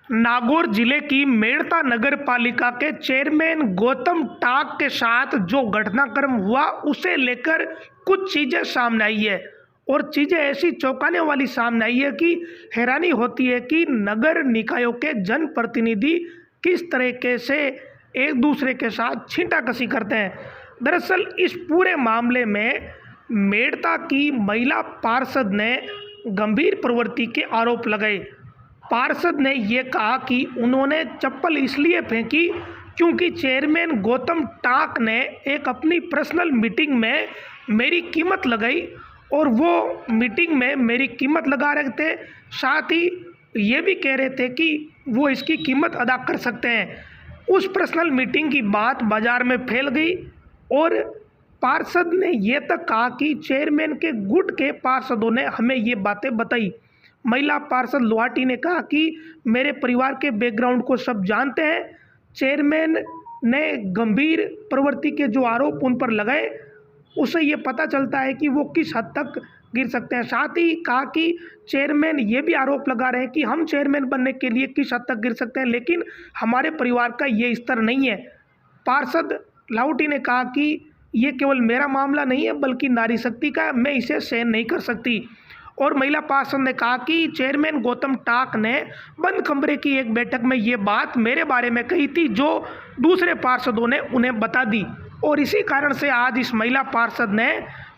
नागौर जिले की मेड़ता नगर पालिका के चेयरमैन गौतम टाक के साथ जो घटनाक्रम हुआ उसे लेकर कुछ चीज़ें सामने आई है और चीज़ें ऐसी चौंकाने वाली सामने आई है कि हैरानी होती है कि नगर निकायों के जनप्रतिनिधि किस तरीके से एक दूसरे के साथ छींटाकशी करते हैं। दरअसल इस पूरे मामले में मेड़ता की महिला पार्षद ने गंभीर प्रवृत्ति के आरोप लगाए। पार्षद ने यह कहा कि उन्होंने चप्पल इसलिए फेंकी क्योंकि चेयरमैन गौतम टाक ने एक अपनी पर्सनल मीटिंग में मेरी कीमत लगाई और वो मीटिंग में मेरी कीमत लगा रहे थे, साथ ही ये भी कह रहे थे कि वो इसकी कीमत अदा कर सकते हैं। उस पर्सनल मीटिंग की बात बाज़ार में फैल गई और पार्षद ने यह तक कहा कि चेयरमैन के गुट के पार्षदों ने हमें ये बातें बताई। महिला पार्षद लोहाटी ने कहा कि मेरे परिवार के बैकग्राउंड को सब जानते हैं। चेयरमैन ने गंभीर प्रवृत्ति के जो आरोप उन पर लगाए उससे ये पता चलता है कि वो किस हद तक गिर सकते हैं। साथ ही कहा कि चेयरमैन ये भी आरोप लगा रहे हैं कि हम चेयरमैन बनने के लिए किस हद तक गिर सकते हैं, लेकिन हमारे परिवार का ये स्तर नहीं है। पार्षद लाहौटी ने कहा कि ये केवल मेरा मामला नहीं है बल्कि नारी शक्ति का, मैं इसे सहन नहीं कर सकती। और महिला पार्षद ने कहा कि चेयरमैन गौतम टाक ने बंद कमरे की एक बैठक में ये बात मेरे बारे में कही थी जो दूसरे पार्षदों ने उन्हें बता दी और इसी कारण से आज इस महिला पार्षद ने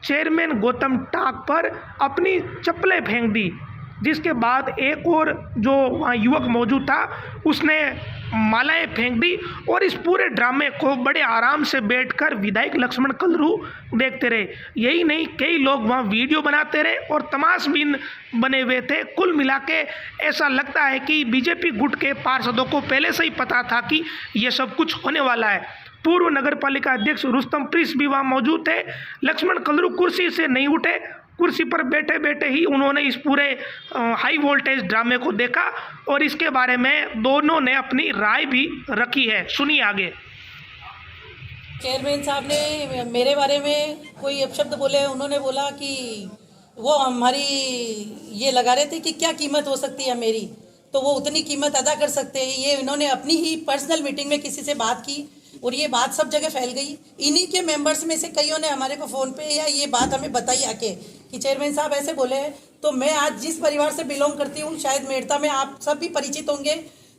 चेयरमैन गौतम टाक पर अपनी चप्पलें फेंक दी, जिसके बाद एक और जो वहाँ युवक मौजूद था उसने मालाएं फेंक दी और इस पूरे ड्रामे को बड़े आराम से बैठकर विधायक लक्ष्मण कलरू देखते रहे। यही नहीं, कई लोग वहाँ वीडियो बनाते रहे और तमाशबीन बने हुए थे। कुल मिला के ऐसा लगता है कि बीजेपी गुट के पार्षदों को पहले से ही पता था कि ये सब कुछ होने वाला है। पूर्व नगर पालिका अध्यक्ष रुस्तम प्रिंस भी वहाँ मौजूद थे। लक्ष्मण कलरू कुर्सी से नहीं उठे, कुर्सी पर बैठे बैठे ही उन्होंने इस पूरे हाई वोल्टेज ड्रामे को देखा और इसके बारे में दोनों ने अपनी राय भी रखी है। सुनिए आगे। चेयरमैन साहब ने मेरे बारे में कोई अपशब्द बोले। उन्होंने बोला कि वो हमारी ये लगा रहे थे कि क्या कीमत हो सकती है मेरी, तो वो उतनी कीमत अदा कर सकते हैं। ये इन्होंने अपनी ही पर्सनल मीटिंग में किसी से बात की और ये बात सब जगह फैल गई। इन्हीं के मेंबर्स में से कईयों ने हमारे को फ़ोन पे या ये बात हमें बताई आके कि चेयरमैन साहब ऐसे बोले हैं। तो मैं आज जिस परिवार से बिलोंग करती हूँ, शायद मेड़ता में आप सब भी परिचित होंगे,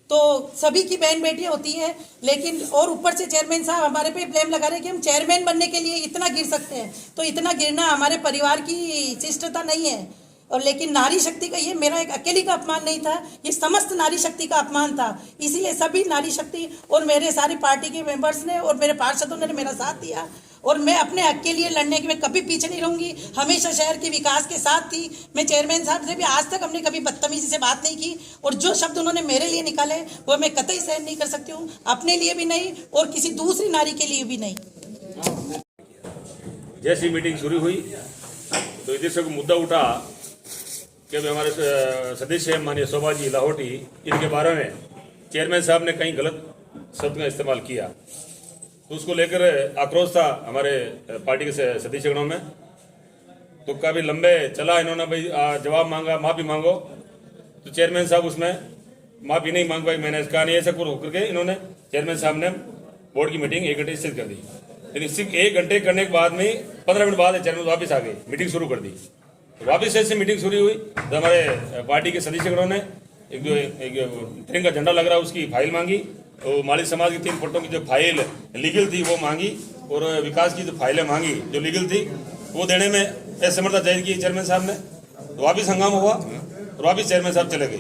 तो सभी की बहन बेटियाँ होती हैं, लेकिन और ऊपर से चेयरमैन साहब हमारे पे ब्लेम लगा रहे हैं कि हम चेयरमैन बनने के लिए इतना गिर सकते हैं। तो इतना गिरना हमारे परिवार की शिष्टता नहीं है। और लेकिन नारी शक्ति का ये मेरा एक अकेली का अपमान नहीं था, ये समस्त नारी शक्ति का अपमान था। इसीलिए सभी नारी शक्ति और मेरे सारी पार्टी के मेंबर्स ने और मेरे पार्षदों ने मेरा साथ दिया और मैं अपने हक के लिए लड़ने के में कभी पीछे नहीं रहूंगी। हमेशा शहर के विकास के साथ थी। मैं चेयरमैन साहब से भी आज तक हमने कभी बदतमीजी से बात नहीं की और जो शब्द उन्होंने मेरे लिए निकाले वो मैं कतई सहन नहीं कर सकती हूँ, अपने लिए भी नहीं और किसी दूसरी नारी के लिए भी नहीं। जैसी मीटिंग शुरू हुई तो इधर से मुद्दा उठा कि हमारे सदस्य माननीय शोभा जी लाहौटी, इनके बारे में चेयरमैन साहब ने कहीं गलत शब्द का इस्तेमाल किया, तो उसको लेकर आक्रोश था हमारे पार्टी के सदस्यगणों में। तो काफ़ी लंबे चला, इन्होंने भाई जवाब मांगा, माफ़ी मांगो, तो चेयरमैन साहब उसमें माफ़ी नहीं मांग पाई। मैंने कहा नहीं ऐसा कुछ होकर के इन्होंने चेयरमैन साहब ने बोर्ड की मीटिंग 1 घंटे स्थित कर दी। लेकिन सिर्फ 1 घंटे करने के बाद में 15 मिनट बाद चेयरमैन वापस आ गए, मीटिंग शुरू कर दी। वापस ऐसे मीटिंग शुरू हुई तो हमारे पार्टी के सदस्यगणों ने एक तिरंगा झंडा लग रहा है उसकी फाइल मांगी, और माली समाज की 3 फोटो की जो फाइल लीगल थी वो मांगी और विकास की जो फाइलें मांगी जो लीगल थी वो देने में असमर्थता जाहिर की चेयरमैन साहब ने। तो वापस हंगामा हुआ और वापस चेयरमैन साहब चले गए।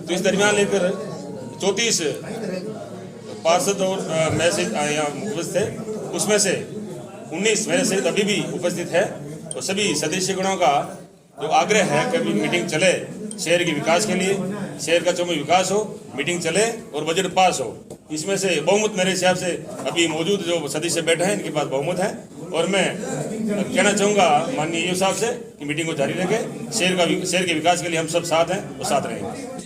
तो इस दरमियान लेकर 34 पार्षद और मैं से यहाँ उपस्थित थे, उसमें से 19 मेरे सहित अभी भी उपस्थित है। और सभी सदस्यगणों का जो आग्रह है कि अभी मीटिंग चले, शहर के विकास के लिए, शहर का चौमुखी विकास हो, मीटिंग चले और बजट पास हो। इसमें से बहुमत मेरे हिसाब से अभी मौजूद जो सदस्य बैठे हैं इनके पास बहुमत है और मैं कहना चाहूँगा माननीय साहब से कि मीटिंग को जारी रखें। शहर के विकास के लिए हम सब साथ हैं और साथ रहेंगे।